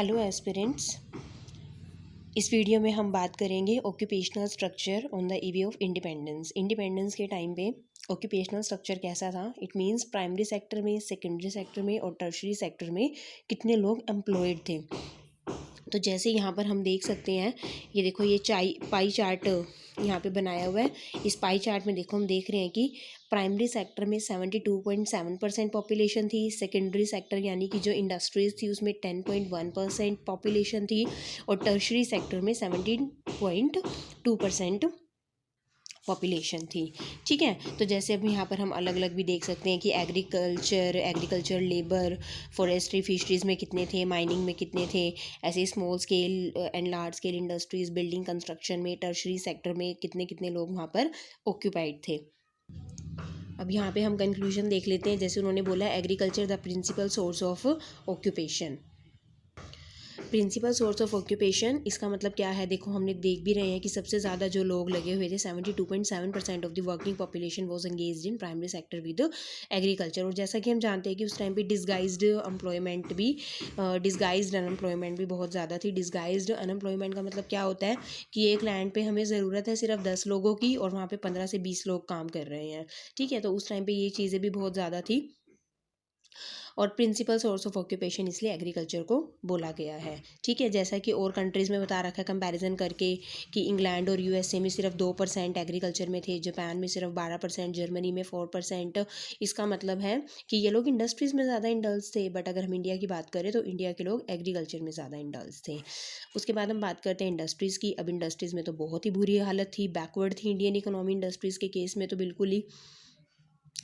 Hello aspirants. इस video में हम बात करेंगे occupational structure on the e-way of independence. Independence के टाइम पे ऑक्यूपेशनल स्ट्रक्चर कैसा था। इट मींस प्राइमरी सेक्टर में, सेकेंडरी सेक्टर में और टर्शरी सेक्टर में कितने लोग एम्प्लॉयड थे। तो जैसे यहाँ पर हम देख सकते हैं, ये देखो ये पाई चार्ट यहाँ पे बनाया हुआ है। इस पाई चार्ट में देखो हम देख रहे हैं कि प्राइमरी सेक्टर में 72.7% पॉपुलेशन थी। सेकेंडरी सेक्टर यानी कि जो इंडस्ट्रीज थी उसमें 10.1% पॉपुलेशन थी और टर्शरी सेक्टर में 17.2% पॉपुलेशन थी। ठीक है, तो जैसे अब यहाँ पर हम अलग अलग भी देख सकते हैं कि एग्रीकल्चर लेबर, फॉरेस्ट्री, फिशरीज़ में कितने थे, माइनिंग में कितने थे, ऐसे small scale and large scale industries, building construction में, टर्शरी सेक्टर में कितने कितने लोग वहाँ पर ऑक्यूपाइड थे। अब यहाँ पे हम कंक्लूजन देख लेते हैं। जैसे उन्होंने बोला agriculture the principal source of occupation. Principal source of occupation, इसका मतलब क्या है, देखो हमने देख भी रहे हैं कि सबसे ज़्यादा जो लोग लगे हुए थे 72.7% of the working population was engaged in primary sector with agriculture. और जैसा कि हम जानते हैं कि उस टाइम पे डिस्गाइज्ड अनएम्प्लॉयमेंट भी बहुत ज़्यादा थी। डिस्गाइज्ड अनएम्प्लॉयमेंट का मतलब क्या होता है कि एक लैंड पे हमें ज़रूरत है सिर्फ 10 लोगों की और वहाँ पे 15 से 20 लोग काम कर रहे हैं। ठीक है, तो उस टाइम पे ये चीज़ें भी बहुत ज़्यादा थी और प्रिंसिपल सोर्स ऑफ ऑक्यूपेशन इसलिए एग्रीकल्चर को बोला गया है। ठीक है, जैसा कि और कंट्रीज़ में बता रखा है कंपैरिजन करके कि इंग्लैंड और यूएसए में सिर्फ 2% एग्रीकल्चर में थे, जापान में सिर्फ 12%, जर्मनी में 4%। इसका मतलब है कि ये लोग इंडस्ट्रीज़ में ज़्यादा इंडल्ज थे। बट अगर हम इंडिया की बात करें तो इंडिया के लोग एग्रीकल्चर में ज़्यादा इंडल्ज थे। उसके बाद हम बात करते हैं इंडस्ट्रीज़ की। अब इंडस्ट्रीज़ में तो बहुत ही बुरी हालत थी, बैकवर्ड थी इंडियन इकोनॉमी इंडस्ट्रीज़ के केस में तो बिल्कुल ही,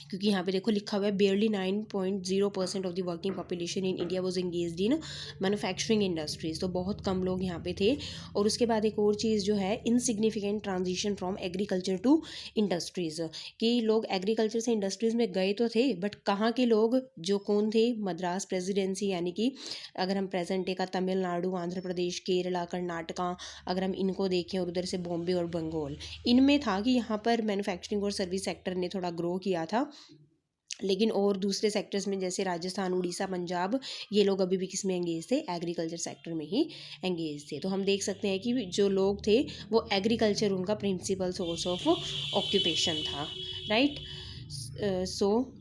क्योंकि यहाँ पे देखो लिखा हुआ है बेयरली 9.0% of the working population in India was engaged in manufacturing industries. तो बहुत कम लोग यहाँ पे थे। और उसके बाद एक और चीज़ जो है insignificant transition from agriculture to industries, कि लोग एग्रीकल्चर से इंडस्ट्रीज़ में गए तो थे बट कहाँ के लोग जो कौन थे, मद्रास प्रेसिडेंसी यानी कि अगर हम प्रेजेंट डे का तमिलनाडु, आंध्र प्रदेश, केरला, कर्नाटका अगर हम इनको देखें और उधर से बॉम्बे और बंगाल, इनमें था कि यहाँ पर मैन्युफैक्चरिंग और सर्विस सेक्टर ने थोड़ा ग्रो किया था। लेकिन और दूसरे सेक्टर्स में जैसे राजस्थान, उड़ीसा, पंजाब, ये लोग अभी भी किस में एंगेज थे, एग्रीकल्चर सेक्टर में ही एंगेज थे। तो हम देख सकते हैं कि जो लोग थे वो एग्रीकल्चर उनका प्रिंसिपल सोर्स ऑफ ऑक्यूपेशन था। राइट। सो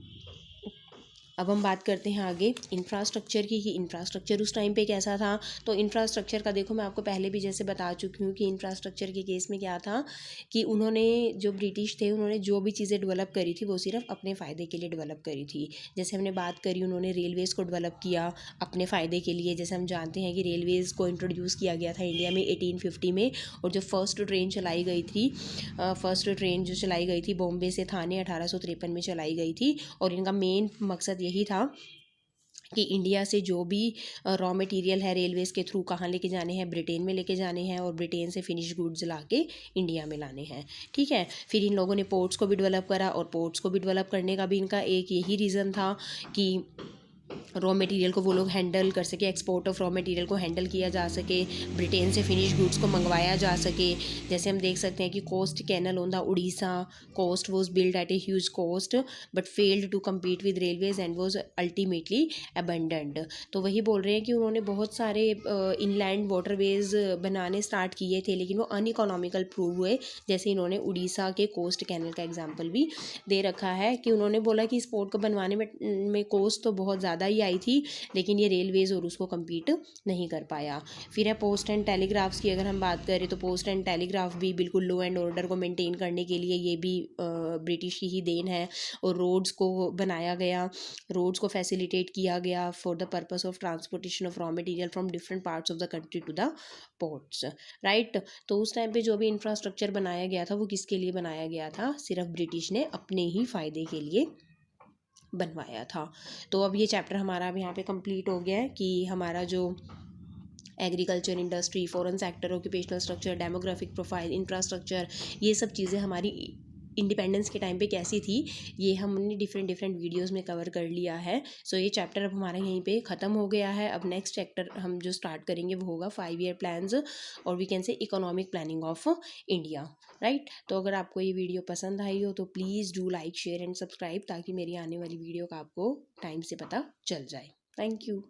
अब हम बात करते हैं आगे इंफ्रास्ट्रक्चर की, कि इंफ्रास्ट्रक्चर उस टाइम पे कैसा था। तो इंफ्रास्ट्रक्चर का देखो मैं आपको पहले भी जैसे बता चुकी हूँ कि इंफ्रास्ट्रक्चर के केस में क्या था कि उन्होंने, जो ब्रिटिश थे, उन्होंने जो भी चीज़ें डेवलप करी थी वो सिर्फ अपने फ़ायदे के लिए डेवलप करी थी। जैसे हमने बात करी, उन्होंने रेलवेज़ को डेवलप किया अपने फ़ायदे के लिए। जैसे हम जानते हैं कि रेलवेज़ को इंट्रोड्यूस किया गया था इंडिया में 1850 में, और जो फर्स्ट ट्रेन चलाई गई थी, जो चलाई गई थी बॉम्बे से थाने 1853 में चलाई गई थी। और इनका मेन मकसद यही था कि इंडिया से जो भी रॉ मटेरियल है रेलवेज़ के थ्रू कहाँ लेके जाने हैं, ब्रिटेन में लेके जाने हैं और ब्रिटेन से फिनिश गुड्स ला के इंडिया में लाने हैं। ठीक है, फिर इन लोगों ने पोर्ट्स को भी डेवलप करा और पोर्ट्स को भी डेवलप करने का भी इनका एक यही रीज़न था कि रॉ मटेरियल को वो लोग हैंडल कर सके, एक्सपोर्ट ऑफ रॉ मटेरियल को हैंडल किया जा सके, ब्रिटेन से फिनिश गुड्स को मंगवाया जा सके। जैसे हम देख सकते हैं कि coast canal on the Orissa coast was build at a huge cost but failed to compete with railways and was ultimately abandoned. तो वही बोल रहे हैं कि उन्होंने बहुत सारे इनलैंड वाटरवेज बनाने स्टार्ट किए थे लेकिन वो अनइकोनॉमिकल प्रूव हुए। जैसे इन्होंने उड़ीसा के कोस्ट कैनल का एग्जाम्पल भी दे रखा है कि उन्होंने बोला कि इस पोर्ट को बनवाने में कोस्ट तो बहुत ज़्यादा ही आई थी लेकिन ये रेलवेज़ और उसको कम्पीट नहीं कर पाया। फिर है पोस्ट एंड टेलीग्राफ्स की अगर हम बात करें तो पोस्ट एंड टेलीग्राफ भी बिल्कुल लॉ एंड ऑर्डर को मेंटेन करने के लिए ये भी ब्रिटिश की ही देन है। और रोड्स को बनाया गया, रोड्स को फैसिलिटेट किया गया for the purpose of transportation of raw material from different parts of the country to the ports. Right. तो उस टाइम पे जो भी इंफ्रास्ट्रक्चर बनाया गया था वो किसके लिए बनाया गया था, सिर्फ ब्रिटिश ने अपने ही फ़ायदे के लिए बनवाया था। तो अब ये चैप्टर हमारा अब यहाँ पे कंप्लीट हो गया है कि हमारा जो agriculture, industry, foreign sector, occupational structure, demographic profile, infrastructure, ये सब चीज़ें हमारी इंडिपेंडेंस के टाइम पे कैसी थी ये हमने डिफरेंट वीडियोस में कवर कर लिया है। सो ये चैप्टर अब हमारा यहीं पे ख़त्म हो गया है। अब नेक्स्ट चैप्टर हम जो स्टार्ट करेंगे वो होगा 5 ईयर प्लान्स और we can say economic planning of India. Right. तो अगर आपको ये वीडियो पसंद आई हो तो please do like, share and subscribe ताकि मेरी आने वाली वीडियो का आपको टाइम से पता चल जाए। Thank you.